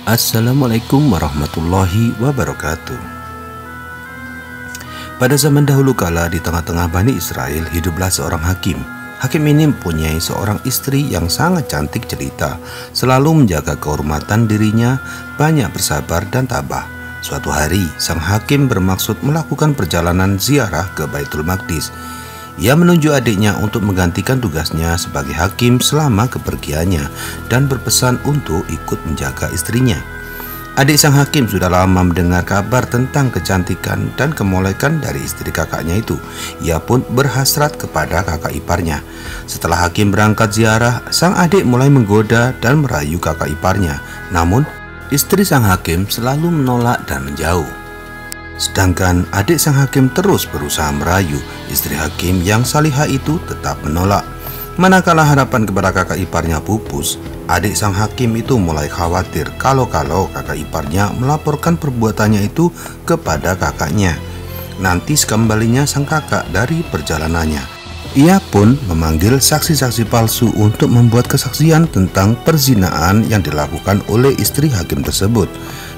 Assalamualaikum warahmatullahi wabarakatuh. Pada zaman dahulu kala di tengah-tengah Bani Israel hiduplah seorang hakim. Hakim ini mempunyai seorang istri yang sangat cantik jelita, selalu menjaga kehormatan dirinya, banyak bersabar dan tabah. Suatu hari, sang hakim bermaksud melakukan perjalanan ziarah ke Baitul Maqdis. Ia menunjuk adiknya untuk menggantikan tugasnya sebagai hakim selama kepergiannya dan berpesan untuk ikut menjaga istrinya. Adik sang hakim sudah lama mendengar kabar tentang kecantikan dan kemolekan dari istri kakaknya itu. Ia pun berhasrat kepada kakak iparnya. Setelah hakim berangkat ziarah, sang adik mulai menggoda dan merayu kakak iparnya. Namun, istri sang hakim selalu menolak dan menjauh. Sedangkan adik sang hakim terus berusaha merayu. Istri hakim yang salihah itu tetap menolak. Manakala harapan kepada kakak iparnya pupus, adik sang hakim itu mulai khawatir kalau kakak iparnya melaporkan perbuatannya itu kepada kakaknya. Nanti sekembalinya sang kakak dari perjalanannya, ia pun memanggil saksi-saksi palsu untuk membuat kesaksian tentang perzinaan yang dilakukan oleh istri hakim tersebut.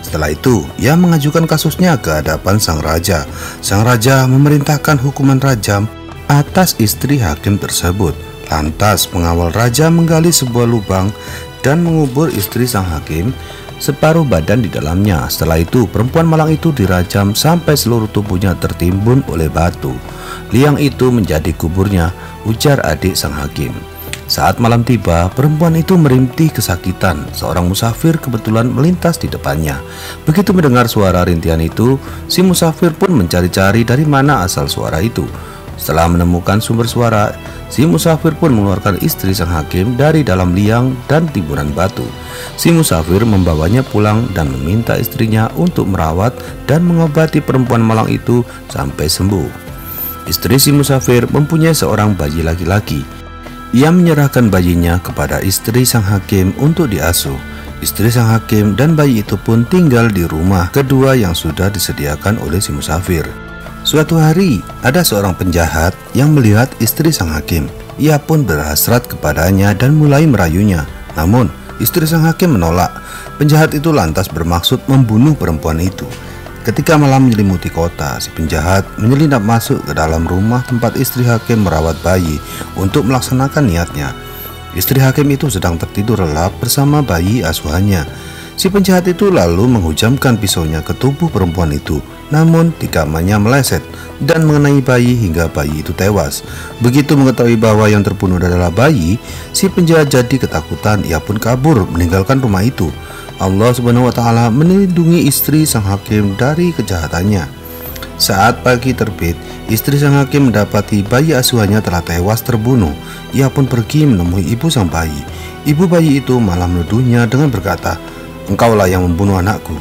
Setelah itu, ia mengajukan kasusnya ke hadapan sang raja. Sang raja memerintahkan hukuman rajam atas istri hakim tersebut. Lantas pengawal raja menggali sebuah lubang dan mengubur istri sang hakim separuh badan di dalamnya. Setelah itu, perempuan malang itu dirajam sampai seluruh tubuhnya tertimbun oleh batu. Liang itu menjadi kuburnya, ujar adik sang hakim. Saat malam tiba, perempuan itu merintih kesakitan. Seorang musafir kebetulan melintas di depannya. Begitu mendengar suara rintihan itu, si musafir pun mencari-cari dari mana asal suara itu. Setelah menemukan sumber suara, si musafir pun mengeluarkan istri sang hakim dari dalam liang dan timbunan batu. Si musafir membawanya pulang dan meminta istrinya untuk merawat dan mengobati perempuan malang itu sampai sembuh. Istri si musafir mempunyai seorang bayi laki-laki. Ia menyerahkan bayinya kepada istri sang hakim untuk diasuh. Istri sang hakim dan bayi itu pun tinggal di rumah kedua yang sudah disediakan oleh si musafir. Suatu hari, ada seorang penjahat yang melihat istri sang hakim. Ia pun berhasrat kepadanya dan mulai merayunya. Namun, istri sang hakim menolak. Penjahat itu lantas bermaksud membunuh perempuan itu. Ketika malam menyelimuti kota, si penjahat menyelinap masuk ke dalam rumah tempat istri hakim merawat bayi untuk melaksanakan niatnya. Istri hakim itu sedang tertidur lelap bersama bayi asuhannya. Si penjahat itu lalu menghujamkan pisaunya ke tubuh perempuan itu, namun tikamannya meleset dan mengenai bayi hingga bayi itu tewas. Begitu mengetahui bahwa yang terbunuh adalah bayi, si penjahat jadi ketakutan. Ia pun kabur meninggalkan rumah itu. Allah Subhanahu wa Ta'ala melindungi istri sang hakim dari kejahatannya. Saat pagi terbit, istri sang hakim mendapati bayi asuhannya telah tewas terbunuh. Ia pun pergi menemui ibu sang bayi. Ibu bayi itu malah menuduhnya dengan berkata, "Engkaulah yang membunuh anakku."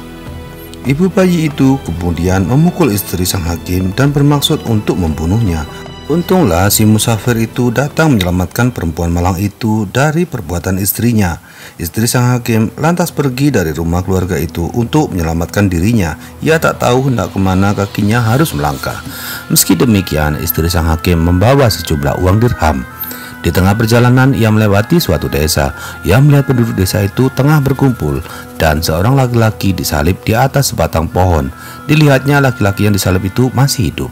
Ibu bayi itu kemudian memukul istri sang hakim dan bermaksud untuk membunuhnya. Untunglah si musafir itu datang menyelamatkan perempuan malang itu dari perbuatan istrinya. Istri sang hakim lantas pergi dari rumah keluarga itu untuk menyelamatkan dirinya. Ia tak tahu hendak kemana kakinya harus melangkah. Meski demikian, istri sang hakim membawa sejumlah uang dirham. Di tengah perjalanan, ia melewati suatu desa. Ia melihat penduduk desa itu tengah berkumpul dan seorang laki-laki disalib di atas sebatang pohon. Dilihatnya laki-laki yang disalib itu masih hidup.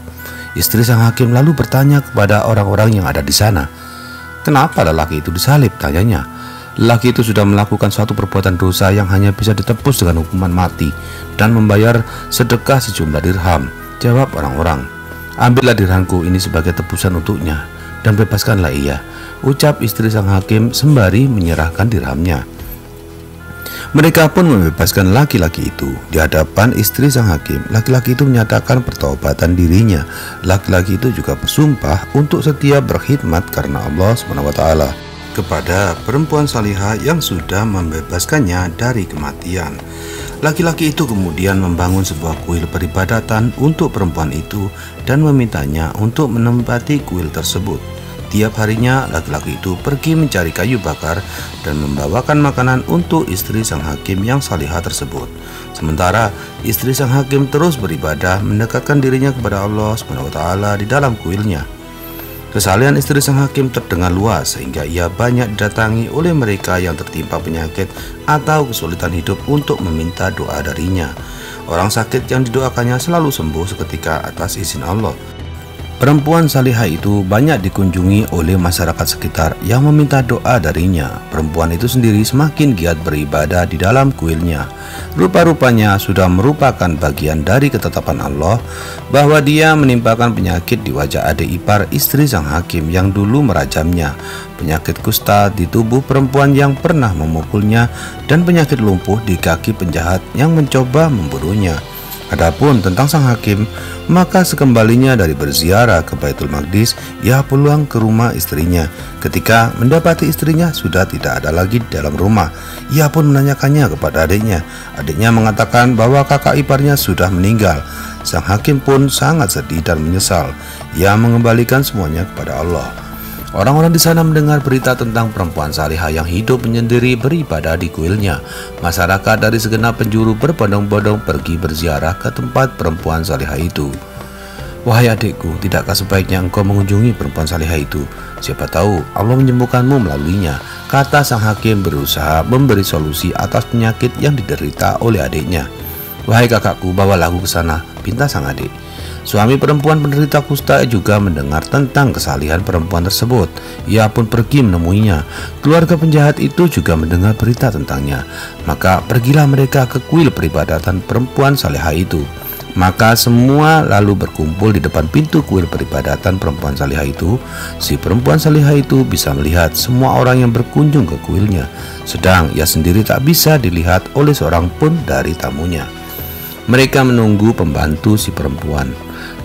Istri sang hakim lalu bertanya kepada orang-orang yang ada di sana, "Kenapa lelaki itu disalib?" tanyanya. "Lelaki itu sudah melakukan suatu perbuatan dosa yang hanya bisa ditebus dengan hukuman mati dan membayar sedekah sejumlah dirham," jawab orang-orang. "Ambillah dirhamku ini sebagai tebusan untuknya dan bebaskanlah ia," ucap istri sang hakim sembari menyerahkan dirhamnya. Mereka pun membebaskan laki-laki itu. Di hadapan istri sang hakim, laki-laki itu menyatakan pertaubatan dirinya. Laki-laki itu juga bersumpah untuk setia berkhidmat karena Allah SWT kepada perempuan salihah yang sudah membebaskannya dari kematian. Laki-laki itu kemudian membangun sebuah kuil peribadatan untuk perempuan itu dan memintanya untuk menempati kuil tersebut. Tiap harinya laki-laki itu pergi mencari kayu bakar dan membawakan makanan untuk istri sang hakim yang salihah tersebut. Sementara istri sang hakim terus beribadah mendekatkan dirinya kepada Allah SWT di dalam kuilnya. Kesalehan istri sang hakim terdengar luas sehingga ia banyak didatangi oleh mereka yang tertimpa penyakit atau kesulitan hidup untuk meminta doa darinya. Orang sakit yang didoakannya selalu sembuh seketika atas izin Allah. Perempuan salihah itu banyak dikunjungi oleh masyarakat sekitar yang meminta doa darinya. Perempuan itu sendiri semakin giat beribadah di dalam kuilnya. Rupa-rupanya sudah merupakan bagian dari ketetapan Allah bahwa dia menimpakan penyakit di wajah adik ipar istri sang hakim yang dulu merajamnya, penyakit kusta di tubuh perempuan yang pernah memukulnya, dan penyakit lumpuh di kaki penjahat yang mencoba membunuhnya. Adapun tentang sang hakim, maka sekembalinya dari berziarah ke Baitul Maqdis, ia pulang ke rumah istrinya. Ketika mendapati istrinya sudah tidak ada lagi di dalam rumah, ia pun menanyakannya kepada adiknya. Adiknya mengatakan bahwa kakak iparnya sudah meninggal. Sang hakim pun sangat sedih dan menyesal. Ia mengembalikan semuanya kepada Allah. Orang-orang di sana mendengar berita tentang perempuan salihah yang hidup menyendiri beribadah di kuilnya. Masyarakat dari segenap penjuru berbondong-bondong pergi berziarah ke tempat perempuan salihah itu. Wahai adikku, tidakkah sebaiknya engkau mengunjungi perempuan salihah itu? Siapa tahu Allah menyembuhkanmu melaluinya, kata sang hakim berusaha memberi solusi atas penyakit yang diderita oleh adiknya. Wahai kakakku, bawalah aku ke sana, pinta sang adik. Suami perempuan penderita kusta juga mendengar tentang kesalihan perempuan tersebut. Ia pun pergi menemuinya. Keluarga penjahat itu juga mendengar berita tentangnya. Maka pergilah mereka ke kuil peribadatan perempuan salihah itu. Maka semua lalu berkumpul di depan pintu kuil peribadatan perempuan salihah itu. Si perempuan salihah itu bisa melihat semua orang yang berkunjung ke kuilnya, sedang ia sendiri tak bisa dilihat oleh seorang pun dari tamunya. Mereka menunggu pembantu si perempuan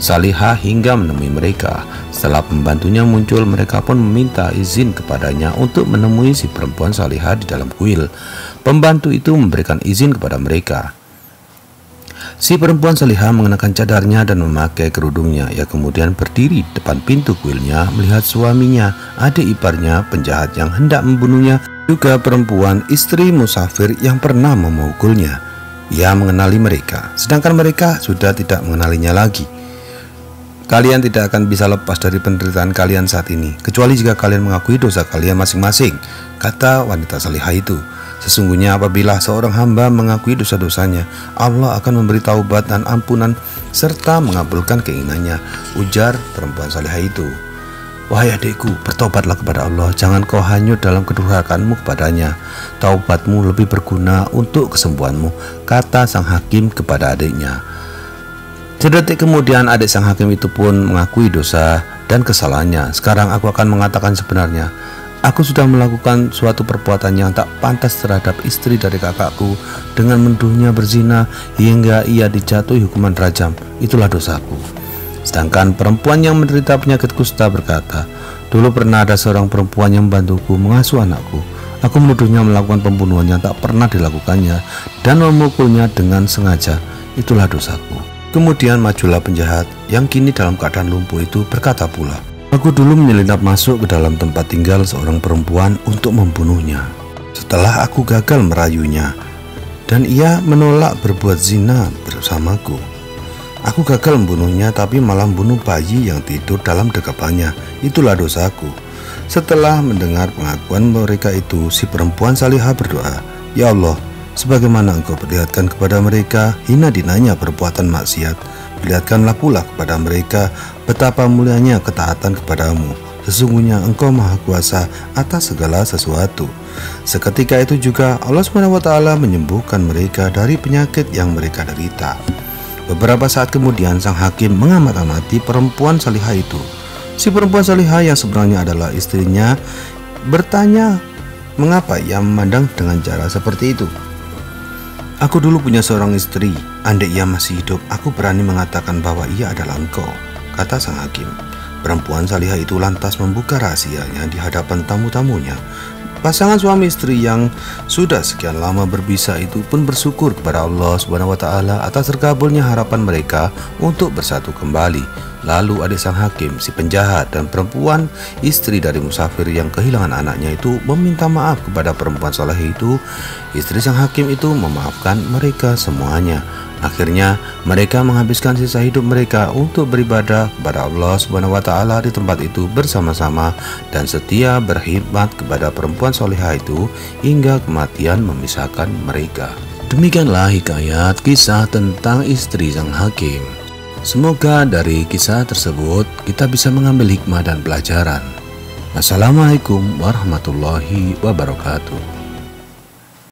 salihah hingga menemui mereka. Setelah pembantunya muncul, mereka pun meminta izin kepadanya untuk menemui si perempuan salihah di dalam kuil. Pembantu itu memberikan izin kepada mereka. Si perempuan salihah mengenakan cadarnya dan memakai kerudungnya. Ia kemudian berdiri di depan pintu kuilnya melihat suaminya, adik iparnya penjahat yang hendak membunuhnya, juga perempuan istri musafir yang pernah memukulnya. Ia mengenali mereka, sedangkan mereka sudah tidak mengenalinya lagi. Kalian tidak akan bisa lepas dari penderitaan kalian saat ini, kecuali jika kalian mengakui dosa kalian masing-masing, kata wanita salihah itu. Sesungguhnya apabila seorang hamba mengakui dosa-dosanya, Allah akan memberi taubat dan ampunan serta mengabulkan keinginannya, ujar perempuan salihah itu. Wahai adikku, bertobatlah kepada Allah, jangan kau hanyut dalam kedurhakaanmu kepadanya. Taubatmu lebih berguna untuk kesembuhanmu, kata sang hakim kepada adiknya. Sedetik kemudian adik sang hakim itu pun mengakui dosa dan kesalahannya. Sekarang aku akan mengatakan sebenarnya. Aku sudah melakukan suatu perbuatan yang tak pantas terhadap istri dari kakakku dengan menuduhnya berzina hingga ia dijatuhi hukuman rajam. Itulah dosaku. Sedangkan perempuan yang menderita penyakit kusta berkata, dulu pernah ada seorang perempuan yang membantuku mengasuh anakku. Aku menuduhnya melakukan pembunuhan yang tak pernah dilakukannya dan memukulnya dengan sengaja. Itulah dosaku. Kemudian majulah penjahat yang kini dalam keadaan lumpuh itu berkata pula, aku dulu menyelinap masuk ke dalam tempat tinggal seorang perempuan untuk membunuhnya. Setelah aku gagal merayunya dan ia menolak berbuat zina bersamaku, aku gagal membunuhnya tapi malah membunuh bayi yang tidur dalam dekapannya. Itulah dosaku. Setelah mendengar pengakuan mereka itu, si perempuan salihah berdoa, ya Allah, sebagaimana engkau perlihatkan kepada mereka hina dinanya perbuatan maksiat, perlihatkanlah pula kepada mereka betapa mulianya ketaatan kepadamu. Sesungguhnya engkau maha kuasa atas segala sesuatu. Seketika itu juga Allah SWT menyembuhkan mereka dari penyakit yang mereka derita. Beberapa saat kemudian sang hakim mengamati perempuan salihah itu. Si perempuan salihah yang sebenarnya adalah istrinya bertanya mengapa ia memandang dengan cara seperti itu. Aku dulu punya seorang istri, andai ia masih hidup, aku berani mengatakan bahwa ia adalah engkau, kata sang hakim. Perempuan salihah itu lantas membuka rahasianya di hadapan tamu-tamunya. Pasangan suami istri yang sudah sekian lama berpisah itu pun bersyukur kepada Allah SWT atas terkabulnya harapan mereka untuk bersatu kembali. Lalu adik sang hakim, si penjahat, dan perempuan istri dari musafir yang kehilangan anaknya itu meminta maaf kepada perempuan saleh itu. Istri sang hakim itu memaafkan mereka semuanya. Akhirnya mereka menghabiskan sisa hidup mereka untuk beribadah kepada Allah Subhanahu wa taala di tempat itu bersama-sama dan setia berkhidmat kepada perempuan solehah itu hingga kematian memisahkan mereka. Demikianlah hikayat kisah tentang istri sang hakim. Semoga dari kisah tersebut kita bisa mengambil hikmah dan pelajaran. Assalamualaikum warahmatullahi wabarakatuh.